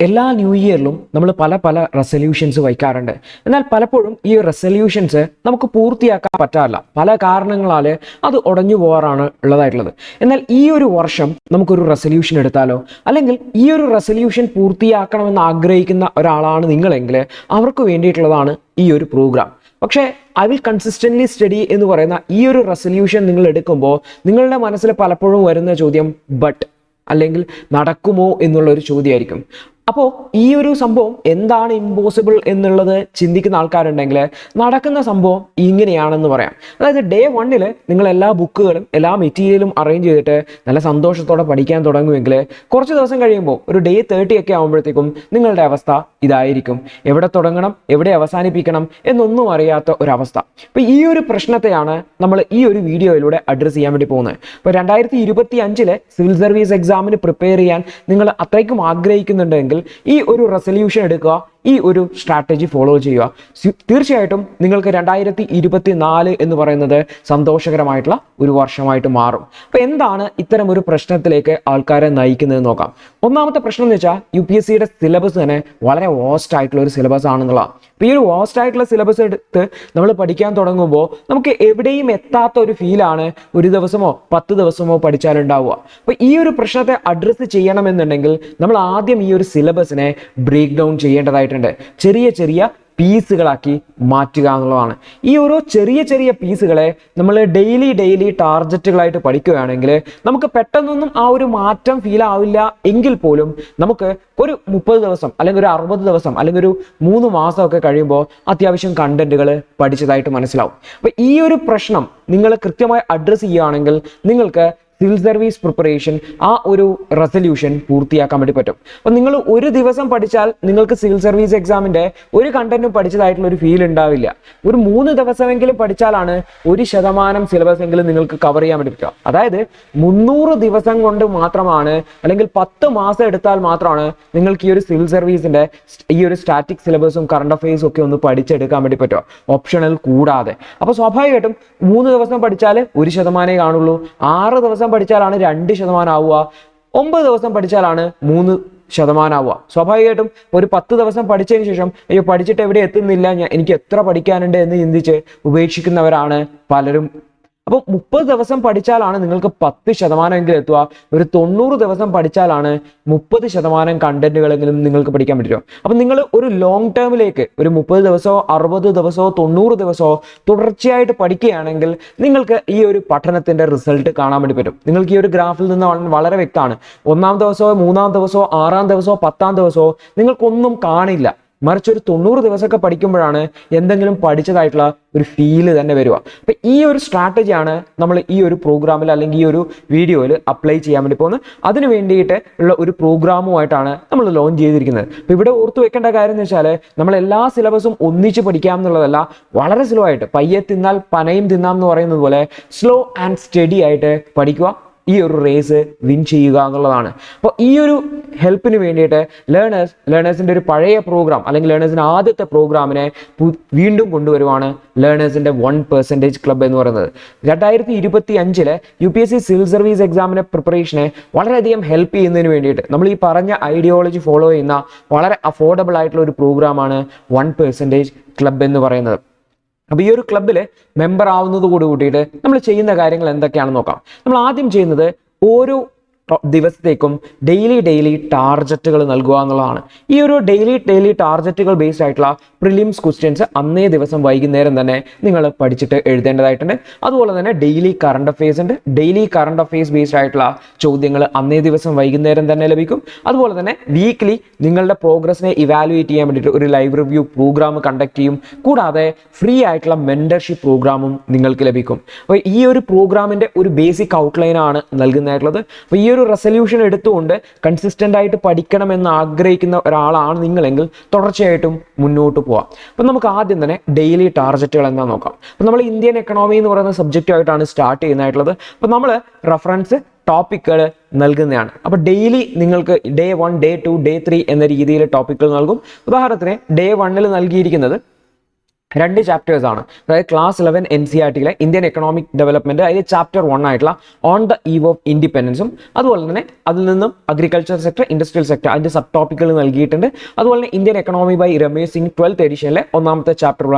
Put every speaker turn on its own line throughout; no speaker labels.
എല്ലാ ന്യൂ ഇയറിലും നമ്മൾ പല പല റെസൊല്യൂഷൻസ് വയ്ക്കാറുണ്ട്. എന്നാൽ പലപ്പോഴും ഈ റെസൊല്യൂഷൻസ് നമുക്ക് പൂർത്തിയാക്കാൻ പറ്റാറില്ല. പല കാരണങ്ങളാൽ അത് ഉടഞ്ഞു പോകാറാണ് ഉള്ളതായിട്ടുള്ളത്. എന്നാൽ ഈ ഒരു വർഷം നമുക്കൊരു റെസൊല്യൂഷൻ എടുത്താലോ, അല്ലെങ്കിൽ ഈ ഒരു റെസൊല്യൂഷൻ പൂർത്തിയാക്കണമെന്ന് ആഗ്രഹിക്കുന്ന ഒരാളാണ് നിങ്ങളെങ്കിൽ അവർക്ക് വേണ്ടിയിട്ടുള്ളതാണ് ഈ ഒരു പ്രോഗ്രാം. പക്ഷേ ഐ വിൽ കൺസിസ്റ്റൻ്റ്ലി സ്റ്റഡി എന്ന് പറയുന്ന ഈ ഒരു റെസൊല്യൂഷൻ നിങ്ങൾ എടുക്കുമ്പോൾ നിങ്ങളുടെ മനസ്സിൽ പലപ്പോഴും വരുന്ന ചോദ്യം ബട്ട് അല്ലെങ്കിൽ നടക്കുമോ എന്നുള്ള ഒരു ചോദ്യമായിരിക്കും. അപ്പോൾ ഈ ഒരു സംഭവം എന്താണ് ഇമ്പോസിബിൾ എന്നുള്ളത് ചിന്തിക്കുന്ന ആൾക്കാരുണ്ടെങ്കിൽ നടക്കുന്ന സംഭവം ഇങ്ങനെയാണെന്ന് പറയാം. അതായത് ഡേ 1 നിങ്ങൾ എല്ലാ ബുക്കുകളും എല്ലാ മെറ്റീരിയലും അറേഞ്ച് ചെയ്തിട്ട് നല്ല സന്തോഷത്തോടെ പഠിക്കാൻ തുടങ്ങുമെങ്കിൽ കുറച്ച് ദിവസം കഴിയുമ്പോൾ ഒരു ഡേ 30 ഒക്കെ ആകുമ്പോഴത്തേക്കും നിങ്ങളുടെ അവസ്ഥ ഇതായിരിക്കും. എവിടെ തുടങ്ങണം, എവിടെ അവസാനിപ്പിക്കണം എന്നൊന്നും അറിയാത്ത ഒരവസ്ഥ. അപ്പോൾ ഈ ഒരു പ്രശ്നത്തെയാണ് നമ്മൾ ഈ ഒരു വീഡിയോയിലൂടെ അഡ്രസ്സ് ചെയ്യാൻ വേണ്ടി പോകുന്നത്. ഇപ്പോൾ 2025 സിവിൽ സർവീസ് എക്സാമിന് പ്രിപ്പയർ ചെയ്യാൻ നിങ്ങൾ അത്രയ്ക്കും ആഗ്രഹിക്കുന്നുണ്ടെങ്കിൽ ഈ ഒരു റെസൊല്യൂഷൻ എടുക്കുക, ഈ ഒരു സ്ട്രാറ്റജി ഫോളോ ചെയ്യുക. തീർച്ചയായിട്ടും നിങ്ങൾക്ക് 2024 എന്ന് പറയുന്നത് സന്തോഷകരമായിട്ടുള്ള ഒരു വർഷമായിട്ട് മാറും. അപ്പോൾ എന്താണ് ഇത്തരം ഒരു പ്രശ്നത്തിലേക്ക് ആൾക്കാരെ നയിക്കുന്നത് നോക്കാം. ഒന്നാമത്തെ പ്രശ്നം എന്ന് വെച്ചാൽ UPSCയുടെ സിലബസ് തന്നെ വളരെ വാസ്റ്റ് ആയിട്ടുള്ള ഒരു സിലബസ് ആണെന്നുള്ളതാണ്. അപ്പോൾ ഈ ഒരു വാസ്റ്റ് ആയിട്ടുള്ള സിലബസ് എടുത്ത് നമ്മൾ പഠിക്കാൻ തുടങ്ങുമ്പോൾ നമുക്ക് എവിടെയും എത്താത്ത ഒരു ഫീലാണ് ഒരു ദിവസമോ 10 ദിവസമോ പഠിച്ചാലുണ്ടാവുക. അപ്പോൾ ഈ ഒരു പ്രശ്നത്തെ അഡ്രസ്സ് ചെയ്യണമെന്നുണ്ടെങ്കിൽ നമ്മൾ ആദ്യം ഈ ഒരു സിലബസിനെ ബ്രേക്ക് ഡൗൺ ചെയ്യേണ്ടതായിട്ടുണ്ട്. ചെറിയ ചെറിയ പീസുകളാക്കി മാറ്റുക എന്നുള്ളതാണ്. ഈ ഓരോ ചെറിയ ചെറിയ പീസുകളെ നമ്മൾ ഡെയിലി ടാർഗറ്റുകളായിട്ട് പഠിക്കുകയാണെങ്കിൽ നമുക്ക് പെട്ടെന്നൊന്നും ആ ഒരു മാറ്റം ഫീൽ ആവില്ല. എങ്കിൽ പോലും നമുക്ക് ഒരു 30 ദിവസം അല്ലെങ്കിൽ ഒരു 60 ദിവസം അല്ലെങ്കിൽ ഒരു 3 മാസമൊക്കെ കഴിയുമ്പോൾ അത്യാവശ്യം കണ്ടന്റുകൾ പഠിച്ചതായിട്ട് മനസ്സിലാവും. അപ്പോൾ ഈ ഒരു പ്രശ്നം നിങ്ങൾ കൃത്യമായി അഡ്രസ്സ് ചെയ്യുകയാണെങ്കിൽ നിങ്ങൾക്ക് സിവിൽ സർവീസ് പ്രിപ്പറേഷൻ ആ ഒരു റെസൊല്യൂഷൻ പൂർത്തിയാക്കാൻ വേണ്ടി പറ്റും. അപ്പം നിങ്ങൾ ഒരു ദിവസം പഠിച്ചാൽ നിങ്ങൾക്ക് സിവിൽ സർവീസ് എക്സാമിൻ്റെ ഒരു കണ്ടന്റും പഠിച്ചതായിട്ടുള്ള ഒരു ഫീൽ ഉണ്ടാവില്ല. ഒരു 3 ദിവസമെങ്കിലും പഠിച്ചാലാണ് 1% സിലബസ് എങ്കിലും നിങ്ങൾക്ക് കവർ ചെയ്യാൻ വേണ്ടി പറ്റുക. അതായത് 300 ദിവസം കൊണ്ട് മാത്രമാണ്, അല്ലെങ്കിൽ 10 മാസം എടുത്താൽ മാത്രമാണ് നിങ്ങൾക്ക് ഈ ഒരു സിവിൽ സർവീസിൻ്റെ ഈ ഒരു സ്റ്റാറ്റിക് സിലബസും കറണ്ട് അഫയേഴ്സും ഒക്കെ ഒന്ന് പഠിച്ചെടുക്കാൻ വേണ്ടി പറ്റുക, ഓപ്ഷണൽ കൂടാതെ. അപ്പോൾ സ്വാഭാവികമായിട്ടും 3 ദിവസം പഠിച്ചാൽ 1% കാണുള്ളൂ, 6 ദിവസം പഠിച്ചാലാണ് 2% ആവുക, 9 ദിവസം പഠിച്ചാലാണ് 3% ആവുക. സ്വാഭാവികമായിട്ടും ഒരു 10 ദിവസം പഠിച്ചതിന് ശേഷം അയ്യോ പഠിച്ചിട്ട് എവിടെ എത്തുന്നില്ല, എനിക്ക് എത്ര പഠിക്കാനുണ്ട് എന്ന് ചിന്തിച്ച് ഉപേക്ഷിക്കുന്നവരാണ് പലരും. അപ്പോൾ 30 ദിവസം പഠിച്ചാലാണ് നിങ്ങൾക്ക് 10% എങ്കിലും എത്തുക. ഒരു 90 ദിവസം പഠിച്ചാലാണ് 30% കണ്ടന്റുകളെങ്കിലും നിങ്ങൾക്ക് പഠിക്കാൻ പറ്റുമോ. അപ്പം നിങ്ങൾ ഒരു ലോങ് ടേമിലേക്ക് ഒരു 30 ദിവസമോ 60 ദിവസമോ 90 ദിവസമോ തുടർച്ചയായിട്ട് പഠിക്കുകയാണെങ്കിൽ നിങ്ങൾക്ക് ഈ ഒരു പഠനത്തിന്റെ റിസൾട്ട് കാണാൻ വേണ്ടി പറ്റും. നിങ്ങൾക്ക് ഈ ഒരു ഗ്രാഫിൽ നിന്ന് വളരെ വ്യക്തമാണ്. 1-ാം ദിവസമോ 3-ാം ദിവസമോ 6-ാം ദിവസമോ 10-ാം ദിവസമോ നിങ്ങൾക്കൊന്നും കാണില്ല. മറിച്ച് ഒരു 90 ദിവസമൊക്കെ പഠിക്കുമ്പോഴാണ് എന്തെങ്കിലും പഠിച്ചതായിട്ടുള്ള ഒരു ഫീല് തന്നെ വരിക. അപ്പം ഈ ഒരു സ്ട്രാറ്റജിയാണ് നമ്മൾ ഈ ഒരു പ്രോഗ്രാമിൽ അല്ലെങ്കിൽ ഈ ഒരു വീഡിയോയിൽ അപ്ലൈ ചെയ്യാൻ വേണ്ടി പോകുന്നത്. അതിന് വേണ്ടിയിട്ട് ഉള്ള ഒരു പ്രോഗ്രാമുമായിട്ടാണ് നമ്മൾ ലോഞ്ച് ചെയ്തിരിക്കുന്നത്. അപ്പോൾ ഇവിടെ ഓർത്തു വെക്കേണ്ട കാര്യം എന്ന് വെച്ചാൽ നമ്മൾ എല്ലാ സിലബസും ഒന്നിച്ച് പഠിക്കാം എന്നുള്ളതല്ല, വളരെ സ്ലോ ആയിട്ട് പയ്യെ തിന്നാൽ പനയും തിന്നാം എന്ന് പറയുന്നത് പോലെ സ്ലോ ആൻഡ് സ്റ്റഡി ആയിട്ട് പഠിക്കുക, ഈ ഒരു റേസ് വിൻ ചെയ്യുക എന്നുള്ളതാണ്. അപ്പോൾ ഈ ഒരു ഹെൽപ്പിന് വേണ്ടിയിട്ട് ലേണേഴ്സിൻ്റെ ഒരു പഴയ പ്രോഗ്രാം അല്ലെങ്കിൽ ലേണേഴ്സിൻ്റെ ആദ്യത്തെ പ്രോഗ്രാമിനെ വീണ്ടും കൊണ്ടുവരുവാണ് ലേണേഴ്സിൻ്റെ 1% ക്ലബ് എന്ന് പറയുന്നത്. 2025 UPSC സിവിൽ സർവീസ് എക്സാമിനെ പ്രിപ്പറേഷനെ വളരെയധികം ഹെൽപ്പ് ചെയ്യുന്നതിന് വേണ്ടിയിട്ട് നമ്മൾ ഈ പറഞ്ഞ ഐഡിയോളജി ഫോളോ ചെയ്യുന്ന വളരെ അഫോർഡബിൾ ആയിട്ടുള്ള ഒരു പ്രോഗ്രാമാണ് 1% ക്ലബ് എന്ന് പറയുന്നത്. അപ്പോൾ ഈ ഒരു ക്ലബ്ബിൽ മെമ്പർ ആവുന്നത് കൂടിയിട്ട് നമ്മൾ ചെയ്യുന്ന കാര്യങ്ങൾ എന്തൊക്കെയാണെന്ന് നോക്കാം. നമ്മൾ ആദ്യം ചെയ്യുന്നത് ഓരോ ദിവസത്തേക്കും ഡെയിലി ടാർജറ്റുകൾ നൽകുക എന്നുള്ളതാണ്. ഈ ഒരു ഡെയിലി ടാർജറ്റുകൾ ബേസ്ഡ് ആയിട്ടുള്ള പ്രിലിംസ് ക്വസ്റ്റ്യൻസ് അന്നേ ദിവസം വൈകുന്നേരം തന്നെ നിങ്ങൾ പഠിച്ചിട്ട് എഴുതേണ്ടതായിട്ടുണ്ട്. അതുപോലെ തന്നെ ഡെയിലി കറണ്ട് അഫയേഴ്സ് ഉണ്ട്. ഡെയിലി കറണ്ട് അഫയേഴ്സ് ബേസ്ഡ് ആയിട്ടുള്ള ചോദ്യങ്ങൾ അന്നേ ദിവസം വൈകുന്നേരം തന്നെ ലഭിക്കും. അതുപോലെ തന്നെ വീക്ക്ലി നിങ്ങളുടെ പ്രോഗ്രസിനെ ഇവാലുവേറ്റ് ചെയ്യാൻ വേണ്ടിയിട്ട് ഒരു ലൈവ് റിവ്യൂ പ്രോഗ്രാം കണ്ടക്ട് ചെയ്യും. കൂടാതെ ഫ്രീ ആയിട്ടുള്ള മെന്റർഷിപ്പ് പ്രോഗ്രാമും നിങ്ങൾക്ക് ലഭിക്കും. അപ്പോൾ ഈ ഒരു പ്രോഗ്രാമിൻ്റെ ഒരു ബേസിക് ഔട്ട്ലൈൻ ആണ് നൽകുന്നതായിട്ടുള്ളത്. അപ്പോൾ ഈ ഒരു റെസൊല്യൂഷൻ എടുത്തുകൊണ്ട് കൺസിസ്റ്റന്റ് ആയിട്ട് പഠിക്കണമെന്ന് ആഗ്രഹിക്കുന്ന ഒരാളാണ് നിങ്ങളെങ്കിൽ തുടർച്ചയായിട്ടും മുന്നോട്ട് പോവാം. അപ്പം നമുക്ക് ആദ്യം തന്നെ ഡെയിലി ടാർജറ്റുകൾ എന്താ നോക്കാം. അപ്പം നമ്മൾ ഇന്ത്യൻ എക്കണോമി എന്ന് പറയുന്ന സബ്ജക്റ്റുമായിട്ടാണ് സ്റ്റാർട്ട് ചെയ്യുന്നതായിട്ടുള്ളത്. അപ്പം നമ്മൾ റെഫറൻസ് ടോപ്പിക്കുകൾ നൽകുന്നതാണ്. അപ്പോൾ ഡെയിലി നിങ്ങൾക്ക് ഡേ 1, ഡേ 2, ഡേ 3 എന്ന രീതിയിൽ ടോപ്പിക്കുകൾ നൽകും. ഉദാഹരണത്തിന് ഡേ 1 നൽകിയിരിക്കുന്നത് രണ്ട് ചാപ്റ്റേഴ്സ് ആണ്. അതായത് ക്ലാസ് 11 NCERT-യിലെ ഇന്ത്യൻ എക്കണോമിക് ഡെവലപ്മെന്റ്, അതിൽ ചാപ്റ്റർ 1 ആയിട്ടുള്ള ഓൺ ദ ഈവ് ഓഫ് ഇൻഡിപെൻഡൻസും, അതുപോലെ തന്നെ അതിൽ നിന്നും അഗ്രികൾച്ചർ സെക്ടർ, ഇൻഡസ്ട്രിയൽ സെക്ടർ, അതിന്റെ സബ് ടോപ്പിക്കുകൾ നൽകിയിട്ടുണ്ട്. അതുപോലെ തന്നെ Indian economy by Ramesh Singh 12th എഡിഷനിലെ ഒന്നാമത്തെ chapter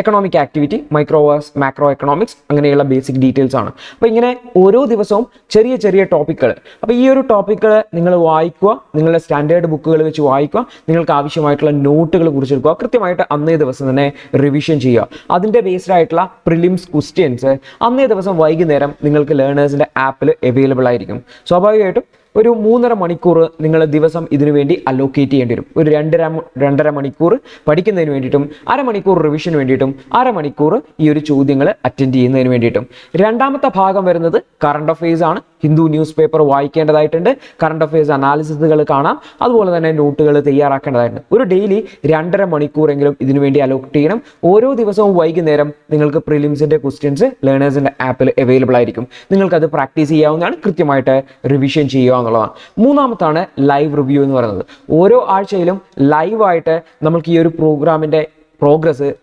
economic activity, micro versus, macro economics, അങ്ങനെയുള്ള ബേസിക് ഡീറ്റെയിൽസ് ആണ്. അപ്പോൾ ഇങ്ങനെ ഓരോ ദിവസവും ചെറിയ ചെറിയ ടോപ്പിക്കുകൾ. അപ്പോൾ ഈ ഒരു ടോപ്പിക്കുകൾ നിങ്ങൾ വായിക്കുക, നിങ്ങളുടെ സ്റ്റാൻഡേർഡ് ബുക്കുകൾ വെച്ച് വായിക്കുക, നിങ്ങൾക്ക് ആവശ്യമായിട്ടുള്ള നോട്ടുകൾ കുറിച്ചെടുക്കുക, കൃത്യമായിട്ട് അന്നേ ദിവസം തന്നെ റിവിഷൻ ചെയ്യുക. അതിന്റെ ബേസ്ഡ് ആയിട്ടുള്ള പ്രിലിംസ് ക്വസ്റ്റ്യൻസ് അന്നേ ദിവസം വൈകുന്നേരം നിങ്ങൾക്ക് ലേണേഴ്സിന്റെ ആപ്പിൽ അവൈലബിൾ ആയിരിക്കും. സ്വാഭാവികമായിട്ടും ഒരു 3.5 മണിക്കൂർ നിങ്ങൾ ദിവസം ഇതിനു വേണ്ടി അലോക്കേറ്റ് ചെയ്യേണ്ടി വരും. ഒരു 2.5 മണിക്കൂർ പഠിക്കുന്നതിന് വേണ്ടിയിട്ടും, അരമണിക്കൂർ റിവിഷന് വേണ്ടിയിട്ടും, അരമണിക്കൂർ ഈ ഒരു ചോദ്യങ്ങൾ അറ്റൻഡ് ചെയ്യുന്നതിന് വേണ്ടിയിട്ടും. രണ്ടാമത്തെ ഭാഗം വരുന്നത് കറണ്ട് അഫയേഴ്സ് ആണ്. ഹിന്ദു ന്യൂസ് പേപ്പർ വായിക്കേണ്ടതായിട്ടുണ്ട്, കറണ്ട് അഫയേഴ്സ് അനാലിസിസുകൾ കാണാം, അതുപോലെ തന്നെ നോട്ടുകൾ തയ്യാറാക്കേണ്ടതായിട്ടുണ്ട്. ഒരു ഡെയിലി 2.5 മണിക്കൂറെങ്കിലും ഇതിനു വേണ്ടി അലോക്കേറ്റ് ചെയ്യണം. ഓരോ ദിവസവും വൈകുന്നേരം നിങ്ങൾക്ക് പ്രിലിംസിന്റെ ക്വസ്റ്റ്യൻസ് ലേണേഴ്സിന്റെ ആപ്പിൽ അവൈലബിൾ ആയിരിക്കും. നിങ്ങൾക്കത് പ്രാക്ടീസ് ചെയ്യാവുന്നതാണ്, കൃത്യമായിട്ട് റിവിഷൻ ചെയ്യുക എന്നുള്ളതാണ്. മൂന്നാമത്താണ് ലൈവ് റിവ്യൂ എന്ന് പറയുന്നത്. ഓരോ ആഴ്ചയിലും ലൈവായിട്ട് നമുക്ക് ഈ ഒരു പ്രോഗ്രാമിന്റെ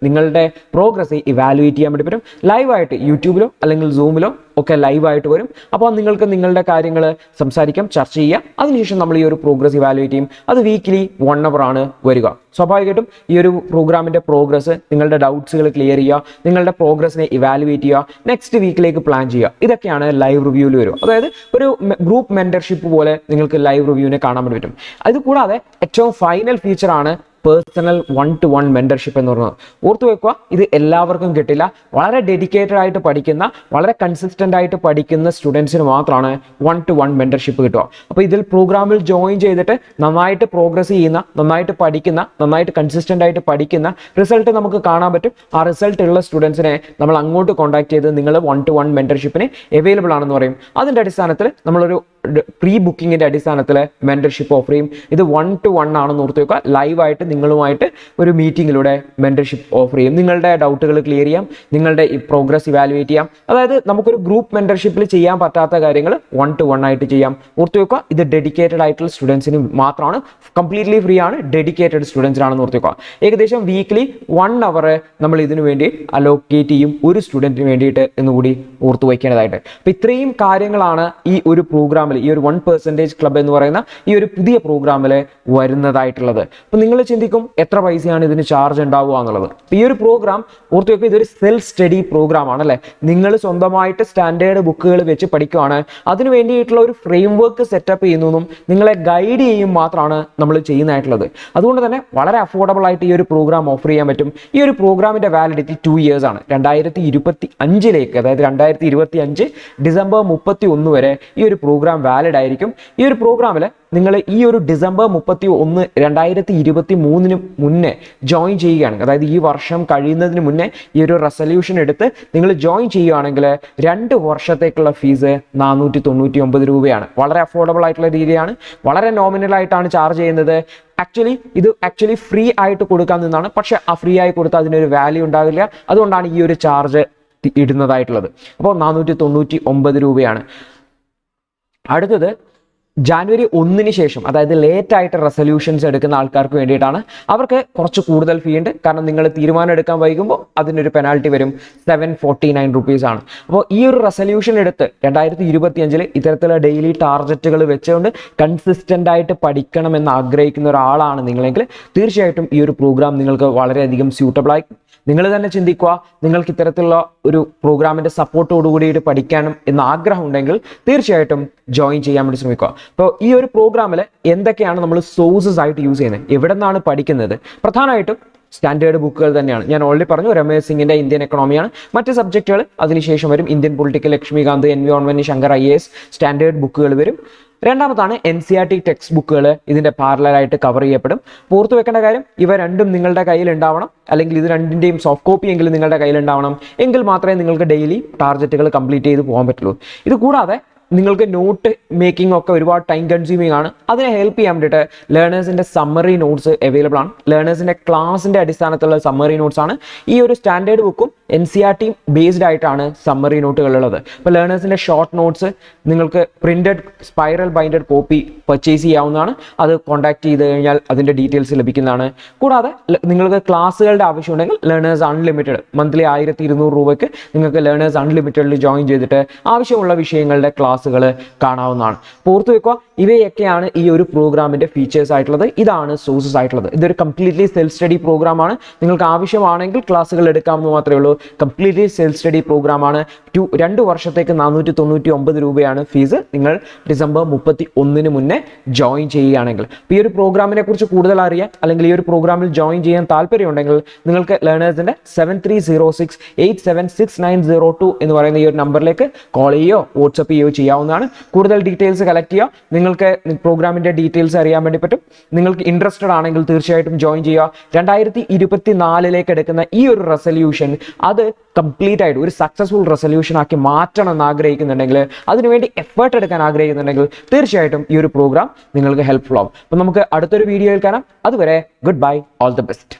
നിങ്ങളുടെ പ്രോഗ്രസ് ഇവാലുവേറ്റ് ചെയ്യാൻ വേണ്ടി പറ്റും. ലൈവായിട്ട് യൂട്യൂബിലോ അല്ലെങ്കിൽ സൂമിലോ ഒക്കെ ലൈവായിട്ട് വരും. അപ്പോൾ നിങ്ങൾക്ക് നിങ്ങളുടെ കാര്യങ്ങൾ സംസാരിക്കാം, ചർച്ച ചെയ്യാം. അതിനുശേഷം നമ്മൾ ഈ ഒരു പ്രോഗ്രസ് ഇവാലുവേറ്റ് ചെയ്യും. അത് വീക്കിലി 1 hour ആണ് വരിക. സ്വാഭാവികമായിട്ടും ഈ ഒരു പ്രോഗ്രാമിന്റെ പ്രോഗ്രസ്, നിങ്ങളുടെ ഡൗട്ട്സുകൾ ക്ലിയർ ചെയ്യുക, നിങ്ങളുടെ പ്രോഗ്രസിനെ ഇവാലുവേറ്റ് ചെയ്യുക, നെക്സ്റ്റ് വീക്കിലേക്ക് പ്ലാൻ ചെയ്യുക. ഇതൊക്കെയാണ് ലൈവ് റിവ്യൂവിൽ വരും. അതായത് ഒരു ഗ്രൂപ്പ് മെന്റർഷിപ്പ് പോലെ നിങ്ങൾക്ക് ലൈവ് റിവ്യൂവിനെ കാണാൻ വേണ്ടി പറ്റും. അത് കൂടാതെ ഏറ്റവും ഫൈനൽ ഫീച്ചറാണ് പേഴ്സണൽ 1-to-1 മെന്റർഷിപ്പ് എന്ന് പറയുന്നത്. ഓർത്തു വെക്കുക, ഇത് എല്ലാവർക്കും കിട്ടില്ല. വളരെ ഡെഡിക്കേറ്റഡ് ആയിട്ട് പഠിക്കുന്ന, വളരെ കൺസിസ്റ്റന്റ് ആയിട്ട് പഠിക്കുന്ന സ്റ്റുഡൻസിന് മാത്രമാണ് 1-to-1 മെന്റർഷിപ്പ് കിട്ടുക. അപ്പോൾ ഇതിൽ പ്രോഗ്രാമിൽ ജോയിൻ ചെയ്തിട്ട് നന്നായിട്ട് പ്രോഗ്രസ് ചെയ്യുന്ന, നന്നായിട്ട് പഠിക്കുന്ന, നന്നായിട്ട് കൺസിസ്റ്റന്റ് ആയിട്ട് പഠിക്കുന്ന റിസൾട്ട് നമുക്ക് കാണാൻ പറ്റും. ആ റിസൾട്ട് ഉള്ള സ്റ്റുഡൻസിനെ നമ്മൾ അങ്ങോട്ട് കോൺടാക്ട് ചെയ്ത് നിങ്ങൾ 1-to-1 മെന്റർഷിപ്പിന് അവൈലബിൾ ആണെന്ന് പറയും. അതിന്റെ അടിസ്ഥാനത്തിൽ നമ്മളൊരു പ്രീ ബുക്കിങ്ങിന്റെ അടിസ്ഥാനത്തിൽ മെന്റർഷിപ്പ് ഓഫർ ചെയ്യും. ഇത് 1-to-1 ആണെന്ന് ഓർത്ത് വെക്കുക. ലൈവായിട്ട് നിങ്ങളുമായിട്ട് ഒരു മീറ്റിങ്ങിലൂടെ മെന്റർഷിപ്പ് ഓഫർ ചെയ്യും. നിങ്ങളുടെ ഡൗട്ടുകൾ ക്ലിയർ ചെയ്യാം, നിങ്ങളുടെ ഈ പ്രോഗ്രസ് ഇവാലുവേറ്റ് ചെയ്യാം. അതായത് നമുക്കൊരു ഗ്രൂപ്പ് മെന്റർഷിപ്പിൽ ചെയ്യാൻ പറ്റാത്ത കാര്യങ്ങൾ 1-to-1 ആയിട്ട് ചെയ്യാം. ഓർത്ത് വെക്കുക, ഇത് ഡെഡിക്കേറ്റഡ് ആയിട്ടുള്ള സ്റ്റുഡൻസിന് മാത്രമാണ്, കംപ്ലീറ്റ്ലി ഫ്രീ ആണ്, ഡെഡിക്കേറ്റഡ് സ്റ്റുഡൻസിനാണെന്ന് ഓർത്ത് വെക്കുക. ഏകദേശം വീക്ക്ലി 1 hour നമ്മൾ ഇതിനു വേണ്ടി അലോക്കേറ്റ് ചെയ്യും, ഒരു സ്റ്റുഡന്റിന് വേണ്ടിയിട്ട് എന്നുകൂടി ഓർത്ത് വയ്ക്കേണ്ടതായിട്ട്. അപ്പൊ ഇത്രയും കാര്യങ്ങളാണ് ഈ ഒരു പ്രോഗ്രാമിൽ, ഈ ഒരു 1% ക്ലബ് എന്ന് പറയുന്ന ഈ ഒരു പുതിയ പ്രോഗ്രാമിൽ വരുന്നതായിട്ടുള്ളത്. അപ്പൊ നിങ്ങൾ ചിന്തിക്കും എത്ര പൈസയാണ് ഇതിന് ചാർജ് ഉണ്ടാവുക എന്നുള്ളത്. ഈ ഒരു പ്രോഗ്രാം ഓർത്ത് വെക്കുക, ഇതൊരു സെൽഫ് സ്റ്റഡി പ്രോഗ്രാം ആണ് അല്ലേ. നിങ്ങൾ സ്വന്തമായിട്ട് സ്റ്റാൻഡേർഡ് ബുക്കുകൾ വെച്ച് പഠിക്കുകയാണ്. അതിന് വേണ്ടിയിട്ടുള്ള ഒരു ഫ്രെയിം വർക്ക് സെറ്റപ്പ് ചെയ്യുന്നതും നിങ്ങളെ ഗൈഡ് ചെയ്യും മാത്രമാണ് നമ്മൾ ചെയ്യുന്നതായിട്ടുള്ളത്. അതുകൊണ്ട് തന്നെ വളരെ അഫോർഡബിൾ ആയിട്ട് ഈ ഒരു പ്രോഗ്രാം ഓഫർ ചെയ്യാൻ പറ്റും. ഈ ഒരു പ്രോഗ്രാമിന്റെ വാലിഡിറ്റി 2 years ആണ്. 2025 അതായത് 2025 ഡിസംബർ 31 വരെ ഈ ഒരു പ്രോഗ്രാം വാലിഡ് ആയിരിക്കും. ഈ ഒരു പ്രോഗ്രാമിൽ നിങ്ങൾ ഈ ഒരു ഡിസംബർ 31, 2023 മുന്നേ ജോയിൻ ചെയ്യുകയാണ്, അതായത് ഈ വർഷം കഴിയുന്നതിന് മുന്നേ ഈ ഒരു റെസൊല്യൂഷൻ എടുത്ത് നിങ്ങൾ ജോയിൻ ചെയ്യുകയാണെങ്കിൽ 2 വർഷത്തേക്കുള്ള ഫീസ് 499 രൂപയാണ്. വളരെ അഫോർഡബിൾ ആയിട്ടുള്ള രീതിയാണ്. വളരെ നോമിനൽ ആയിട്ടാണ് ചാർജ് ചെയ്യുന്നത്. ഇത് ഫ്രീ ആയിട്ട് കൊടുക്കാൻ നിന്നാണ്. പക്ഷെ ആ ഫ്രീ ആയി കൊടുത്താൽ അതിനൊരു വാല്യൂ ഉണ്ടാവില്ല. അതുകൊണ്ടാണ് ഈ ഒരു ചാർജ് ഇടുന്നതായിട്ടുള്ളത്. അപ്പോൾ 499 രൂപയാണ്. അടുത്തത് ജാനുവരി 1 ശേഷം, അതായത് ലേറ്റ് ആയിട്ട് റെസൊല്യൂഷൻസ് എടുക്കുന്ന ആൾക്കാർക്ക് വേണ്ടിയിട്ടാണ്. അവർക്ക് കുറച്ച് കൂടുതൽ ഫീ ഉണ്ട്. കാരണം നിങ്ങൾ തീരുമാനം എടുക്കാൻ വൈകുമ്പോൾ അതിനൊരു പെനാൽറ്റി വരും. 749 rupees ആണ്. അപ്പോൾ ഈ ഒരു റെസൊല്യൂഷൻ എടുത്ത് 2025 ഇത്തരത്തിലുള്ള ഡെയിലി ടാർഗറ്റുകൾ വെച്ചുകൊണ്ട് കൺസിസ്റ്റന്റ് ആയിട്ട് പഠിക്കണമെന്ന് ആഗ്രഹിക്കുന്ന ഒരാളാണ് നിങ്ങളെങ്കിൽ തീർച്ചയായിട്ടും ഈ ഒരു പ്രോഗ്രാം നിങ്ങൾക്ക് വളരെയധികം സ്യൂട്ടബിൾ ആയി. നിങ്ങൾ തന്നെ ചിന്തിക്കുക, നിങ്ങൾക്ക് ഇത്തരത്തിലുള്ള ഒരു പ്രോഗ്രാമിന്റെ സപ്പോർട്ടോടുകൂടിയിട്ട് പഠിക്കാനും എന്ന ആഗ്രഹം ഉണ്ടെങ്കിൽ തീർച്ചയായിട്ടും ജോയിൻ ചെയ്യാൻ വേണ്ടി ശ്രമിക്കുക. അപ്പോൾ ഈ ഒരു പ്രോഗ്രാമിൽ എന്തൊക്കെയാണ് നമ്മൾ സോഴ്സസ് ആയിട്ട് യൂസ് ചെയ്യുന്നത്, എവിടെ നിന്നാണ് പഠിക്കുന്നത്? പ്രധാനമായിട്ടും സ്റ്റാൻഡേർഡ് ബുക്കുകൾ തന്നെയാണ്. ഞാൻ ഓൾറെഡി പറഞ്ഞു, രമേശ് സിംഗിന്റെ ഇന്ത്യൻ എക്കണോമിയാണ്. മറ്റ് സബ്ജക്റ്റുകൾ അതിനുശേഷം വരും. Indian political, Laxmikant, environment, Shankar IAS standard ബുക്കുകൾ വരും. രണ്ടാമതാണ് NCERT ടെക്സ്റ്റ് ബുക്കുകൾ ഇതിന്റെ പാരലലായിട്ട് കവർ ചെയ്യപ്പെടും. ഓർത്തു വെക്കേണ്ട കാര്യം, ഇവ രണ്ടും നിങ്ങളുടെ കയ്യിൽ ഉണ്ടാവണം, അല്ലെങ്കിൽ ഇത് രണ്ടിന്റെയും സോഫ്റ്റ് കോപ്പി എങ്കിലും നിങ്ങളുടെ കയ്യിൽ ഉണ്ടാവണം. എങ്കിൽ മാത്രമേ നിങ്ങൾക്ക് ഡെയിലി ടാർഗറ്റുകൾ കംപ്ലീറ്റ് ചെയ്ത് പോകാൻ പറ്റുള്ളൂ. ഇത് കൂടാതെ നിങ്ങൾക്ക് നോട്ട് മേക്കിംഗ് ഒക്കെ ഒരുപാട് ടൈം കൺസ്യൂമിംഗ് ആണ്. അതിനെ ഹെൽപ്പ് ചെയ്യാൻ വേണ്ടിയിട്ട് ലേണേഴ്സിൻ്റെ സമ്മറി നോട്ട്സ് അവൈലബിൾ ആണ്. ലേണേഴ്സിൻ്റെ ക്ലാസിൻ്റെ അടിസ്ഥാനത്തിലുള്ള സമ്മറി നോട്ട്സ് ആണ്. ഈ ഒരു സ്റ്റാൻഡേർഡ് ബുക്കും NCERT ബേസ്ഡ് ആയിട്ടാണ് സമ്മറി നോട്ടുകളുള്ളത്. ഇപ്പോൾ ലേണേഴ്സിൻ്റെ ഷോർട്ട് നോട്ട്സ് നിങ്ങൾക്ക് printed spiral binded copy purchase ചെയ്യാവുന്നതാണ്. അത് കോൺടാക്ട് ചെയ്ത് കഴിഞ്ഞാൽ അതിൻ്റെ ഡീറ്റെയിൽസ് ലഭിക്കുന്നതാണ്. കൂടാതെ നിങ്ങൾക്ക് ക്ലാസ്സുകളുടെ ആവശ്യമുണ്ടെങ്കിൽ ലേണേഴ്സ് അൺലിമിറ്റഡ് മന്ത്ലി 1200 രൂപയ്ക്ക് നിങ്ങൾക്ക് ലേണേഴ്സ് അൺലിമിറ്റഡിൽ ജോയിൻ ചെയ്തിട്ട് ആവശ്യമുള്ള വിഷയങ്ങളുടെ ക്ലാസ്സുകൾ കാണാവുന്നതാണ്. ഓർത്തു വെക്കുക, ഇവയൊക്കെയാണ് ഈ ഒരു പ്രോഗ്രാമിൻ്റെ ഫീച്ചേഴ്സ് ആയിട്ടുള്ളത്. ഇതാണ് സോഴ്സസ് ആയിട്ടുള്ളത്. ഇതൊരു കംപ്ലീറ്റ്ലി സെൽഫ് സ്റ്റഡി പ്രോഗ്രാമാണ്. നിങ്ങൾക്ക് ആവശ്യമാണെങ്കിൽ ക്ലാസ്സുകൾ എടുക്കാമെന്ന് മാത്രമേ ഉള്ളൂ. കംപ്ലീറ്റ്ലി സെൽഫ് സ്റ്റഡി പ്രോഗ്രാമാണ്. 2 വർഷത്തേക്ക് 499 രൂപയാണ് ഫീസ്. നിങ്ങൾ ഡിസംബർ 31 മുന്നേ ജോയിൻ ചെയ്യുകയാണെങ്കിൽ. ഈ ഒരു പ്രോഗ്രാമിനെ കുറിച്ച് കൂടുതൽ അറിയാൻ അല്ലെങ്കിൽ ഈ ഒരു പ്രോഗ്രാമിൽ ജോയിൻ ചെയ്യാൻ താല്പര്യമുണ്ടെങ്കിൽ നിങ്ങൾക്ക് ലേണേഴ്സിൻ്റെ 7306876902 എന്ന് പറയുന്ന ഈ ഒരു നമ്പറിലേക്ക് കോൾ ചെയ്യുകയോ വാട്സപ്പ് ചെയ്യുകയോ ചെയ്യാവുന്നതാണ്. കൂടുതൽ ഡീറ്റെയിൽസ് കളക്ട് ചെയ്യുക. നിങ്ങൾക്ക് പ്രോഗ്രാമിൻ്റെ ഡീറ്റെയിൽസ് അറിയാൻ വേണ്ടി പറ്റും. നിങ്ങൾക്ക് ഇൻട്രസ്റ്റഡ് ആണെങ്കിൽ തീർച്ചയായിട്ടും ജോയിൻ ചെയ്യുക. 2024 എടുക്കുന്ന ഈ ഒരു റെസൊല്യൂഷൻ അത് കംപ്ലീറ്റ് ആയിട്ട് ഒരു സക്സസ്ഫുൾ റെസൊല്യൂഷൻ ആക്കി മാറ്റണം എന്ന് ആഗ്രഹിക്കുന്നുണ്ടെങ്കിൽ, അതിനുവേണ്ടി എഫേർട്ട് എടുക്കാൻ ആഗ്രഹിക്കുന്നുണ്ടെങ്കിൽ തീർച്ചയായിട്ടും ഈ ഒരു പ്രോഗ്രാം നിങ്ങൾക്ക് ഹെൽപ്ഫുൾ ആവും. അപ്പം നമുക്ക് അടുത്തൊരു വീഡിയോയിൽ കാണാം. അതുവരെ good bye, all the best.